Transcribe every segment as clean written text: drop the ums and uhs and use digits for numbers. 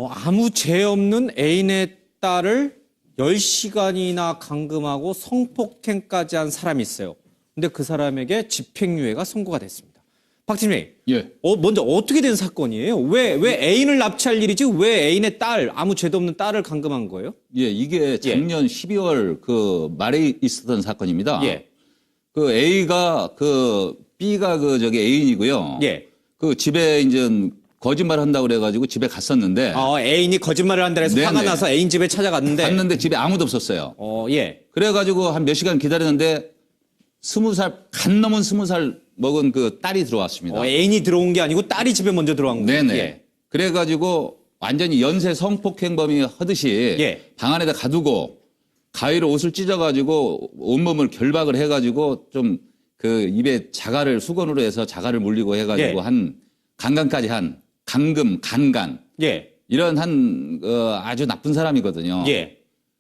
아무 죄 없는 애인의 딸을 10시간이나 감금하고 성폭행까지 한 사람이 있어요. 근데 그 사람에게 집행유예가 선고가 됐습니다. 박 팀장님, 예. 먼저 어떻게 된 사건이에요? 왜 애인을 납치할 일이지 왜 애인의 딸, 아무 죄도 없는 딸을 감금한 거예요? 예, 이게 작년 12월 그 말에 있었던 사건입니다. 예. 그 A가 그 B가 그 저기 애인이고요. 예. 그 집에 이제 거짓말 한다고 그래가지고 집에 갔었는데. 애인이 거짓말을 한다 해서 화가 네네. 나서 애인 집에 찾아갔는데. 갔는데 집에 아무도 없었어요. 예. 그래가지고 한 몇 시간 기다렸는데 20살, 간 넘은 20살 먹은 그 딸이 들어왔습니다. 애인이 들어온 게 아니고 딸이 집에 먼저 들어간 거예요. 네네. 예. 그래가지고 완전히 연쇄 성폭행범이 하듯이 예. 방 안에다 가두고 가위로 옷을 찢어가지고 온몸을 결박을 해가지고 좀 그 입에 자갈을 수건으로 해서 자갈을 물리고 해가지고 예. 한 강간까지 한 감금, 간간 예. 이런 한 아주 나쁜 사람이거든요. 예.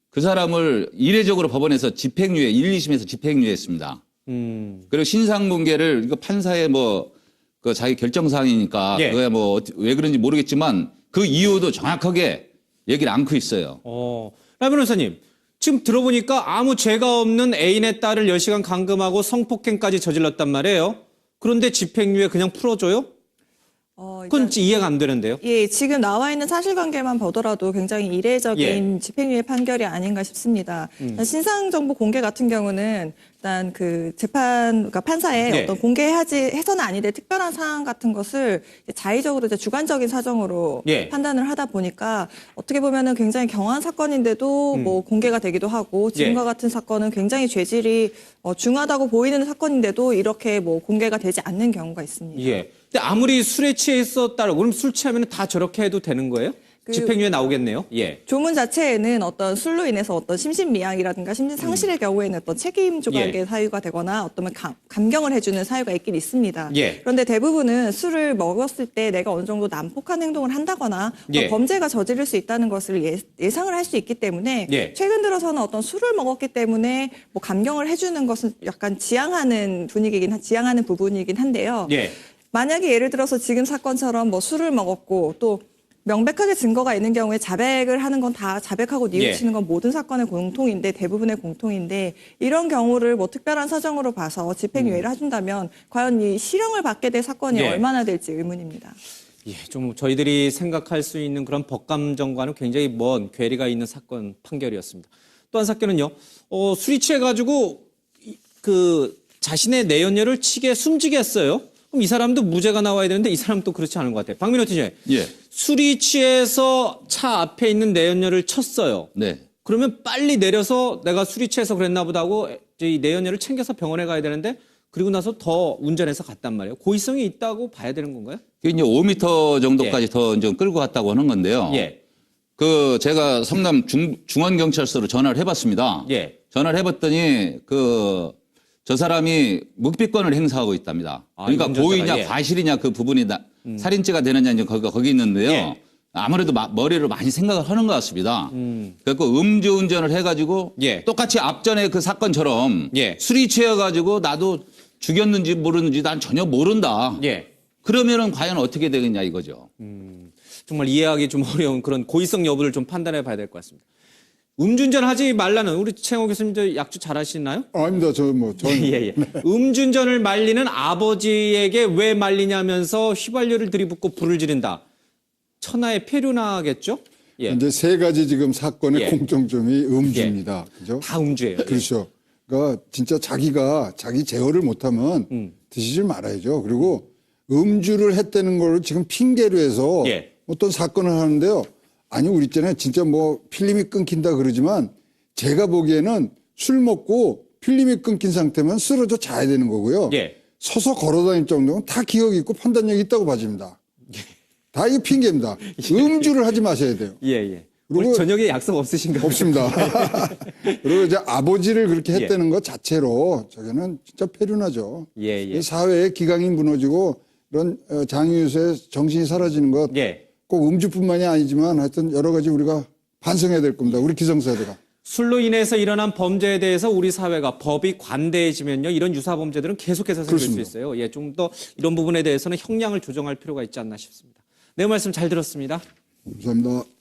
그 사람을 이례적으로 법원에서 집행유예 1, 2심에서 집행유예했습니다. 그리고 신상문계를 이거 판사의 그 자기 결정사항이니까 예. 그게 왜 그런지 모르겠지만 그 이유도 정확하게 얘기를 않고 있어요. 라 변호사님, 지금 들어보니까 아무 죄가 없는 애인의 딸을 10시간 감금하고 성폭행까지 저질렀단 말이에요. 그런데 집행유예 그냥 풀어줘요? 그건 이해가 안 되는데요. 예, 지금 나와 있는 사실관계만 보더라도 굉장히 이례적인 집행유예 판결이 아닌가 싶습니다. 신상정보 공개 같은 경우는 일단 그 그러니까 판사의 어떤 해서는 아닌데 특별한 사항 같은 것을 자의적으로 주관적인 사정으로 판단을 하다 보니까 어떻게 보면은 굉장히 경한 사건인데도 공개가 되기도 하고 지금과 같은 사건은 굉장히 죄질이 중하다고 보이는 사건인데도 이렇게 공개가 되지 않는 경우가 있습니다. 예. 근데 아무리 술에 취해 있었다고 그럼 술 취하면 다 저렇게 해도 되는 거예요? 집행유예 나오겠네요. 예. 조문 자체에는 어떤 술로 인해서 어떤 심신미약이라든가 심신 상실의 경우에는 어떤 책임 조각의 사유가 되거나 어떤 감경을 해주는 사유가 있긴 있습니다. 그런데 대부분은 술을 먹었을 때 내가 어느 정도 난폭한 행동을 한다거나 범죄가 저지를 수 있다는 것을 예상을 할 수 있기 때문에 최근 들어서는 어떤 술을 먹었기 때문에 감경을 해주는 것은 약간 지양하는 부분이긴 한데요. 만약에 예를 들어서 지금 사건처럼 술을 먹었고 또 명백하게 증거가 있는 경우에 자백을 하는 건 다 자백하고 뉘우치는 건 모든 사건의 공통인데 대부분의 공통인데 이런 경우를 특별한 사정으로 봐서 집행유예를 해준다면 과연 이 실형을 받게 될 사건이 얼마나 될지 의문입니다. 예, 좀 저희들이 생각할 수 있는 그런 법감정과는 굉장히 먼 괴리가 있는 사건 판결이었습니다. 또 한 사건은요. 술이 취해가지고 자신의 내연녀를 치게 숨지게 했어요. 그럼 이 사람도 무죄가 나와야 되는데 이 사람은 또 그렇지 않은 것 같아요. 박민호 팀장님. 예. 술이 취해서 차 앞에 있는 내연녀를 쳤어요. 네. 그러면 빨리 내려서 내가 술이 취해서 그랬나 보다 하고 이 내연녀를 챙겨서 병원에 가야 되는데 그리고 나서 더 운전해서 갔단 말이에요. 고의성이 있다고 봐야 되는 건가요? 그게 이제 5m 정도까지 더 이제 끌고 갔다고 하는 건데요. 제가 성남 중원경찰서로 전화를 해봤습니다. 전화를 해봤더니 저 사람이 묵비권을 행사하고 있답니다. 그러니까 고의냐 과실이냐 그 부분이 살인죄가 되느냐 이제 거기 있는데요. 아무래도 머리로 많이 생각을 하는 것 같습니다. 그래서 음주운전을 해가지고 똑같이 앞전에 그 사건처럼 술이 취해가지고 나도 죽였는지 모르는지 난 전혀 모른다. 그러면은 과연 어떻게 되겠냐 이거죠. 정말 이해하기 좀 어려운 그런 고의성 여부를 좀 판단해 봐야 될 것 같습니다. 음주운전 하지 말라는 우리 최영호 교수님 약주 잘 하시나요? 아닙니다. 저는. 음주운전을 말리는 아버지에게 왜 말리냐면서 휘발유를 들이붓고 불을 지른다. 천하의 폐륜하겠죠? 이제 세 가지 지금 사건의 공통점이 음주입니다. 그죠? 다 음주예요. 그렇죠. 그러니까 진짜 자기가 자기 제어를 못하면 드시지 말아야죠. 그리고 음주를 했다는 걸 지금 핑계로 해서 어떤 사건을 하는데요. 아니, 우리 있잖아요. 진짜 필름이 끊긴다 그러지만 제가 보기에는 술 먹고 필름이 끊긴 상태면 쓰러져 자야 되는 거고요. 서서 걸어 다닐 정도는 다 기억이 있고 판단력이 있다고 봐집니다. 다 이거 핑계입니다. 음주를 하지 마셔야 돼요. 그리고 저녁에 약속 없으신가요? 없습니다. 그리고 이제 아버지를 그렇게 했다는 것 자체로 저게는 진짜 폐륜하죠. 이 사회의 기강이 무너지고 이런 장유유서의 정신이 사라지는 것. 꼭 음주뿐만이 아니지만 하여튼 여러 가지 우리가 반성해야 될 겁니다. 우리 기성세대가. 술로 인해서 일어난 범죄에 대해서 우리 사회가 법이 관대해지면요. 이런 유사범죄들은 계속해서 생길 수 있어요. 좀 더 이런 부분에 대해서는 형량을 조정할 필요가 있지 않나 싶습니다. 네, 말씀 잘 들었습니다. 감사합니다.